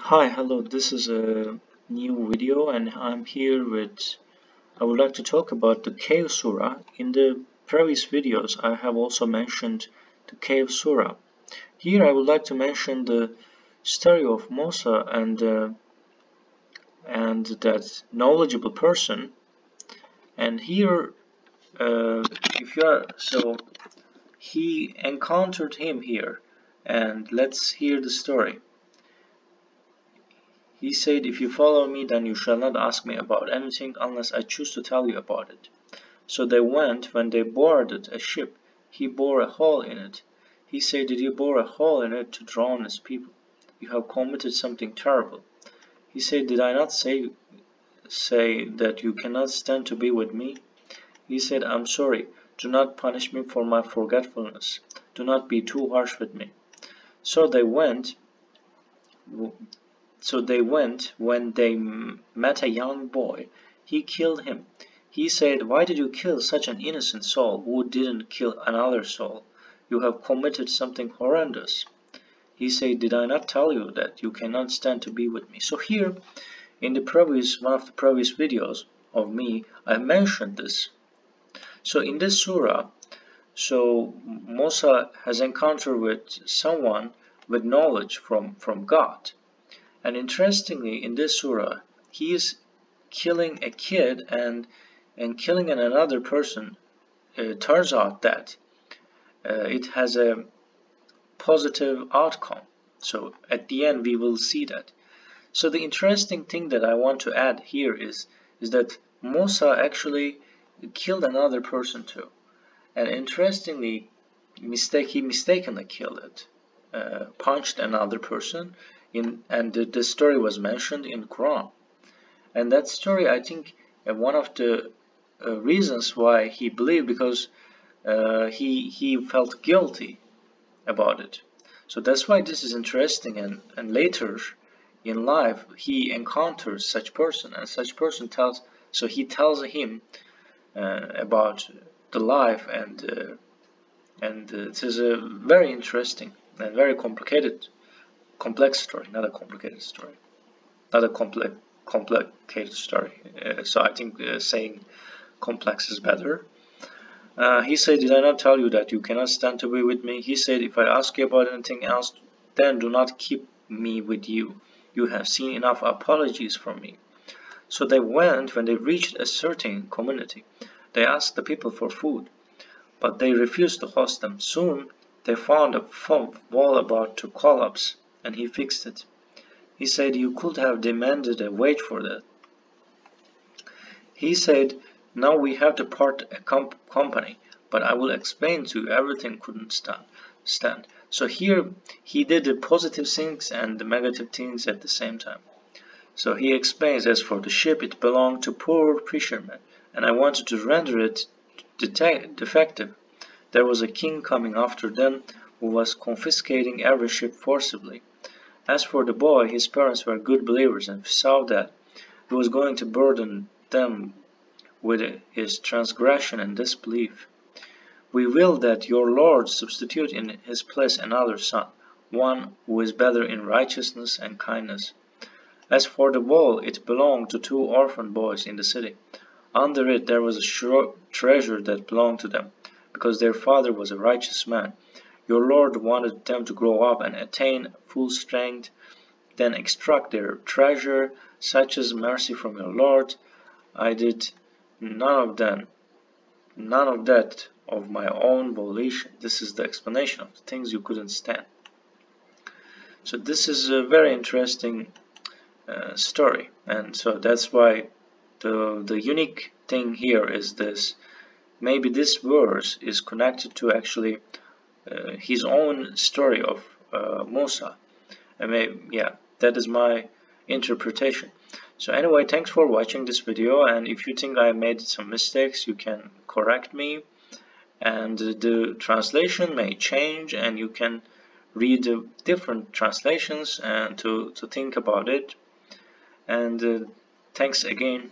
Hello, this is a new video and I'm here with, I would like to talk about the Cave Surah. In the previous videos I have also mentioned the Cave Surah. Here I would like to mention the story of Musa and that knowledgeable person. And here, if you are, so he encountered him here, and let's hear the story. He said, "If you follow me, then you shall not ask me about anything unless I choose to tell you about it." So they went. When they boarded a ship, he bored a hole in it. He said, "Did you bore a hole in it to drown his people? You have committed something terrible." He said, "Did I not say that you cannot stand to be with me?" He said, "I'm sorry. Do not punish me for my forgetfulness. Do not be too harsh with me." So they went. When they met a young boy, he killed him. He said, "Why did you kill such an innocent soul who didn't kill another soul? You have committed something horrendous." He said, "Did I not tell you that you cannot stand to be with me?" So here, in one of the previous videos of me, I mentioned this. So in this surah, Musa has encountered with someone with knowledge from God. And interestingly, in this surah, he is killing a kid and killing another person. It turns out that it has a positive outcome. So at the end, we will see that. So the interesting thing that I want to add here is that Musa actually killed another person too. And interestingly, he mistakenly killed it, punched another person. And the story was mentioned in Quran, and that story, I think, one of the reasons why he believed, because he felt guilty about it. So that's why this is interesting, and later in life he encounters such person, and such person tells him about the life, and it is a very interesting and very complex story, not a complicated story, not a complicated story. So I think saying complex is better. He said, "Did I not tell you that you cannot stand to be with me?" He said, "If I ask you about anything else, then do not keep me with you. You have seen enough apologies from me." So they went. When they reached a certain community, they asked the people for food, but they refused to host them. Soon they found a wall about to collapse, and he fixed it. He said, "You could have demanded a wage for that." He said, "Now we have to part company, but I will explain to you everything couldn't stand." So here he did the positive things and the negative things at the same time. So he explains, "As for the ship, it belonged to poor fishermen, and I wanted to render it defective. There was a king coming after them who was confiscating every ship forcibly. As for the boy, his parents were good believers and saw that he was going to burden them with his transgression and disbelief. We will that your Lord substitute in his place another son, one who is better in righteousness and kindness. As for the wall, it belonged to two orphan boys in the city. Under it there was a treasure that belonged to them, because their father was a righteous man. Your Lord wanted them to grow up and attain full strength, then extract their treasure. Such is mercy from your Lord. I did none of that of my own volition." This is the explanation of the things you couldn't stand. So this is a very interesting story, and so that's why the unique thing here is this. Maybe this verse is connected to actually his own story of Musa. And that is my interpretation. So anyway, thanks for watching this video, and if you think I made some mistakes, you can correct me, and the translation may change, and you can read different translations and to think about it. And thanks again.